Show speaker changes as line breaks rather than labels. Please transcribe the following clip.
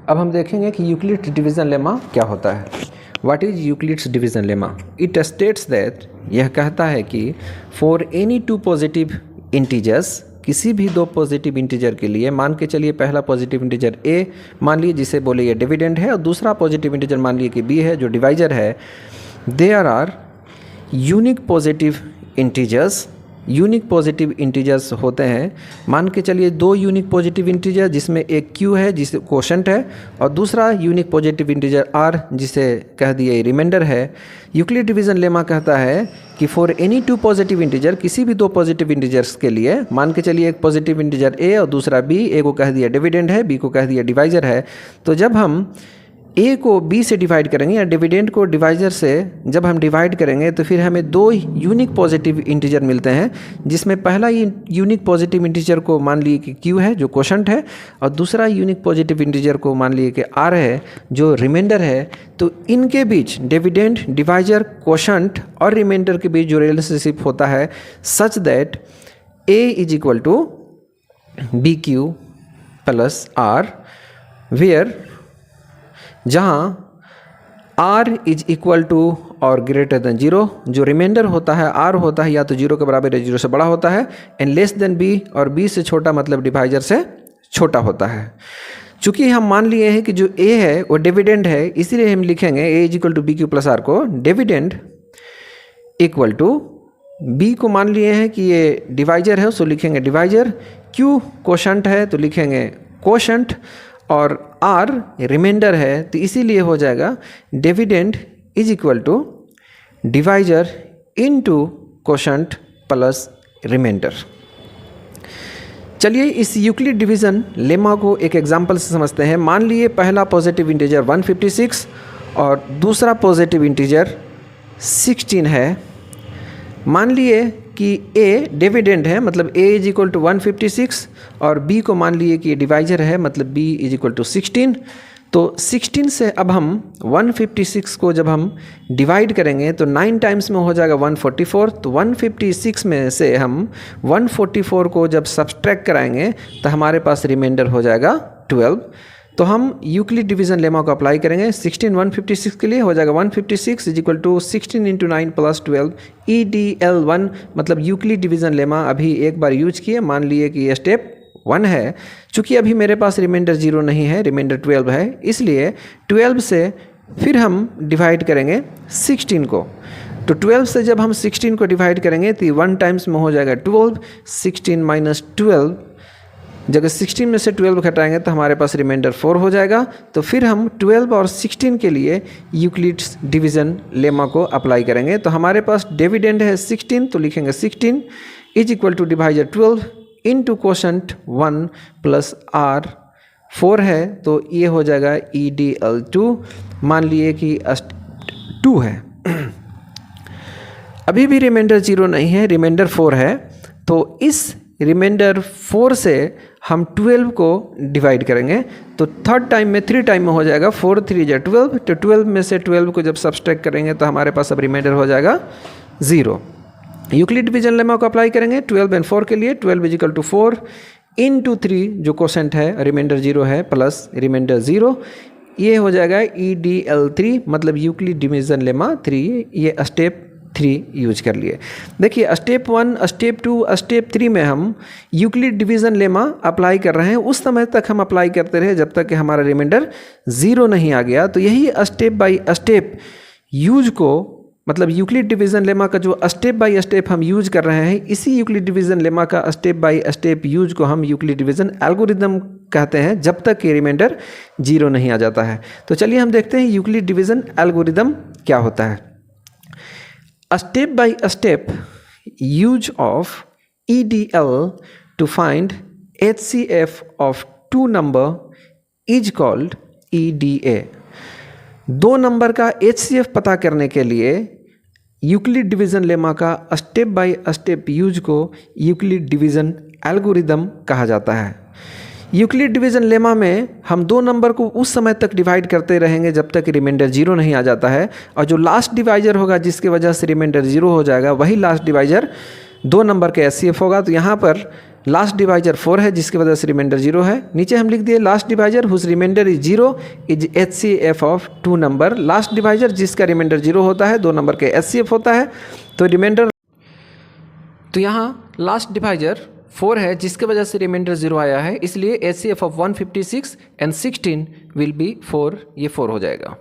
अब हम देखेंगे कि यूक्लिड्स डिवीज़न लेमा क्या होता है। What is Euclid's division lemma? It states that, यह कहता है कि for any two positive integers, किसी भी दो पॉजिटिव इंटीजर के लिए, मान के चलिए पहला पॉजिटिव इंटीजर a मान लिए जिसे बोले ये डिविडेंड है, और दूसरा पॉजिटिव इंटीजर मान लिए कि b है जो डिवाइजर है। There are unique positive integers, unique positive integers होते हैं। मान के चलिए दो यूनिक पॉजिटिव इंटीजर जिसमें एक q है जिसे कोशेंट है, और दूसरा यूनिक पॉजिटिव इंटीजर r जिसे कह दिए रिमाइंडर है। यूक्लिड डिवीज़न लेमा कहता है कि for any two positive integer, किसी भी दो पॉजिटिव इंटीजर्स के लिए, मान के चलिए एक पॉजिटिव इंटीजर a और दूसरा b, a को कह दिया डिविडेंड है, b को कह दिया डिवाइजर है। तो जब हम a को b से डिवाइड करेंगे या डिविडेंड को डिवाइजर से जब हम डिवाइड करेंगे तो फिर हमें दो यूनिक पॉजिटिव इंटीजर मिलते हैं, जिसमें पहला यूनिक पॉजिटिव इंटीजर को मान लिए कि q है जो कोशेंट है, और दूसरा यूनिक पॉजिटिव इंटीजर को मान लिए कि r है जो रिमाइंडर है। तो इनके बीच डिविडेंड, डिवाइजर, कोशेंट और रिमाइंडर के बीच जो रिलेशनशिप होता है such that a is equal to B Q plus r, where जहाँ r इज इक्वल टू और ग्रेटर देन 0, जो रिमाइंडर होता है r होता है या तो 0 के बराबर या 0 से बड़ा होता है, एंड लेस देन b, और b से छोटा मतलब डिवाइजर से छोटा होता है। चूँकि हम मान लिए हैं कि जो a है वो डिविडेंड है, इसीलिए हम लिखेंगे a is equal to B Q plus r को डिविडेंड इक्वल टू b को मान लिए हैं कि ये डिवाइजर है, सो लिखेंगे डिवाइजर, q कोशेंट है तो लिखेंगे कोशेंट, और r रिमाइंडर है तो इसीलिए हो जाएगा dividend is equal to divisor into quotient plus remainder. चलिए इस यूक्लिड डिवीज़न लेमा को एक एग्जांपल से समझते हैं। मान लिए पहला पॉजिटिव इंटीजर 156 और दूसरा पॉजिटिव इंटीजर 16 है। मान लिए कि a डिविडेंड है, मतलब a इज इक्वल टू 156, और b को मान लिए कि डिवाइजर है, मतलब b इज इक्वल टू 16। तो 16 से अब हम 156 को जब हम डिवाइड करेंगे तो 9 टाइम्स में हो जाएगा 144। तो 156 में से हम 144 को जब सब्सट्रैक्ट कराएंगे तो हमारे पास रिमाइंडर हो जाएगा 12। तो हम यूक्लिड डिवीज़न लेमा को अप्लाई करेंगे। 16 156 के लिए हो जाएगा 156 is equal to 16 into 9 plus 12 EDL1, मतलब यूक्लिड डिवीज़न लेमा अभी एक बार यूज किए। मान लिए कि ये स्टेप 1 है, चूँकि अभी मेरे पास रिमाइंडर 0 नहीं है, रिमाइंडर 12 है, इसलिए 12 से फिर हम डिवाइड करेंगे 16 को। तो 12 से जब हम 16 को डिवाइड करेंगे तो 1 टाइम्स में हो जाएगा 12, 16 माइनस 12, जगह 16 में से 12 घटाएंगे तो हमारे पास रिमाइंडर 4 हो जाएगा। तो फिर हम 12 और 16 के लिए यूक्लिड्स डिवीज़न लेमा को अप्लाई करेंगे। तो हमारे पास डिविडेंड है 16, तो लिखेंगे 16 is equal to divisor 12 into quotient 1 plus r 4 है, तो ये हो जाएगा EDL2। मान लिए कि 2 है, अभी भी रिमाइंडर 0 नहीं है, रिमाइंडर 4 है। तो इस रिमाइंडर 4 से हम 12 को डिवाइड करेंगे तो थर्ड टाइम में 3 टाइम में हो जाएगा, 4 3 जा 12। तो 12 में से 12 को जब सब्सट्रैक्ट करेंगे तो हमारे पास अब रिमाइंडर हो जाएगा 0। यूक्लिड डिवीज़न लेमा को अप्लाई करेंगे 12 एंड 4 के लिए। 12 इज इक्वल टू 4 इंटू 3 जो कोशेंट है, रिमाइंडर 0 है, प्लस रिमाइंडर 0, ये हो जाएगा EDL3, मतलब यूक्लिड डिवीज़न लेमा 3। ये स्टेप 3 यूज कर लिए। देखिए स्टेप 1, स्टेप 2, स्टेप 3 में हम यूक्लिड डिवीज़न लेमा अप्लाई कर रहे हैं। उस समय तक हम अप्लाई करते रहे जब तक कि हमारा रिमाइंडर 0 नहीं आ गया। तो यही स्टेप बाय स्टेप यूज को, मतलब यूक्लिड डिवीज़न लेमा का जो स्टेप बाय स्टेप हम यूज कर रहे हैं, इसी यूक्लिड डिवीज़न लेमा का स्टेप बाय स्टेप यूज को हम यूक्लिड डिवीज़न एल्गोरिदम कहते हैं, जब तक कि रिमाइंडर 0 नहीं आ जाता है। तो चलिए हम देखते हैं यूक्लिड डिवीज़न एल्गोरिदम क्या होता है। Step by step use of EDL to find HCF of 2 number is called EDA। 2 number का HCF पता करने के लिए यूक्लिड डिवीज़न लेमा का स्टेप बाय स्टेप यूज को यूक्लिड डिवीज़न एल्गोरिदम कहा जाता है। यूक्लिड डिवीज़न लेमा में हम 2 नंबर को उस समय तक डिवाइड करते रहेंगे जब तक रिमाइंडर 0 नहीं आ जाता है, और जो लास्ट डिवाइजर होगा जिसकी वजह से रिमाइंडर 0 हो जाएगा, वही लास्ट डिवाइजर 2 नंबर के HCF होगा। तो यहाँ पर लास्ट डिवाइजर 4 है जिसकी वजह से रिमाइंडर 0 है। नीचे हम लिख दिए last divisor whose remainder is 0 is HCF of 2 नंबर। लास्ट डिवाइजर जिसका रिमाइंडर 0 होता है, 2 नंबर के HCF होता है, तो रिमाइंडर, तो यहाँ लास्ट डिवाइजर 4 है जिसके वजह से रिमाइंडर 0 आया है, इसलिए HCF of 156 and 16 will be 4, ये 4 हो जाएगा।